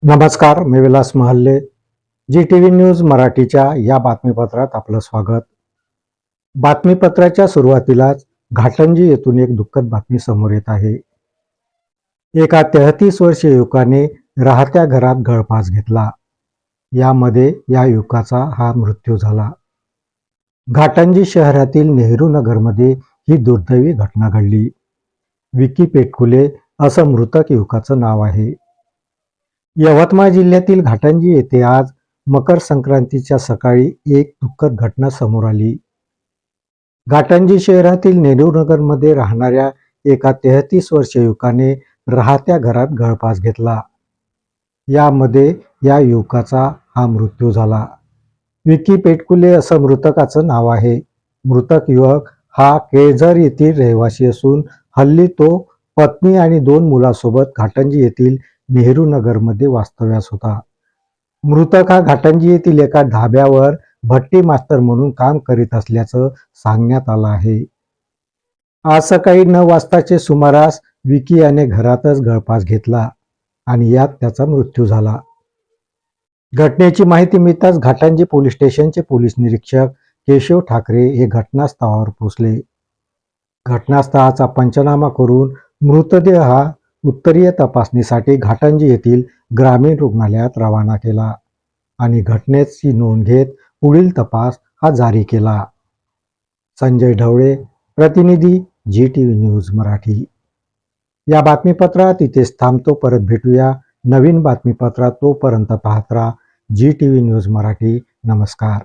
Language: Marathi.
नमस्कार, मी विलास महल्ले. जी टीव्ही न्यूज मराठीच्या या बातमीपत्रात आपलं स्वागत. बातमीपत्राच्या सुरुवातीलाच घाटंजी येथून एक दुःखद बातमी समोर येत आहे. एका 33 वर्षीय युवकाने राहत्या घरात गळफास घेतला. यामध्ये या युवकाचा हा मृत्यू झाला. घाटंजी शहरातील नेहरू नगरमध्ये ही दुर्दैवी घटना घडली. विकी पेटकुले असं मृतक युवकाचं नाव आहे. यवतमाळ जिल्ह्यातील घाटंजी येथे आज मकर संक्रांतीच्या सकाळी एक दुःखद घटना समोर आली. घाटंजी शहरातील नेहरूनगरमध्ये राहणाऱ्या एका 33 वर्षीय युवकाने राहत्या घरात गळफास घेतला. यामध्ये या युवकाचा हा मृत्यू झाला. विकी पेटकुले असं मृतकाचं नाव आहे. मृतक युवक हा केळझर येथील रहिवासी असून हल्ली तो पत्नी आणि 2 मुलांसोबत घाटंजी येथील नेहरू नगरमध्ये वास्तव्यास होता. मृतक हा घाटंजी येथील एका ढाब्यावर भट्टी मास्तर म्हणून काम करीत असल्याचं सांगण्यात आलं आहे. आज सकाळी 9 वाजताचे सुमारास विकी याने घरातच गळफास घेतला आणि यात त्याचा मृत्यू झाला. घटनेची माहिती मिळताच घाटंजी पोलीस स्टेशनचे पोलीस निरीक्षक केशव ठाकरे हे घटनास्थळावर पोहोचले. घटनास्थळाचा पंचनामा करून मृतदेह हा उत्तरीय तपासणीसाठी घाटंजी येथील ग्रामीण रुग्णालयात रवाना केला आणि घटनेची नोंद घेत पुढील तपास हा जारी केला. संजय ढवळे, प्रतिनिधी, जी टीव्ही न्यूज मराठी. या बातमीपत्रात इथेच थांबतो. परत भेटूया नवीन बातमीपत्रात. तोपर्यंत पाहत राहा जी टीव्ही न्यूज मराठी. नमस्कार.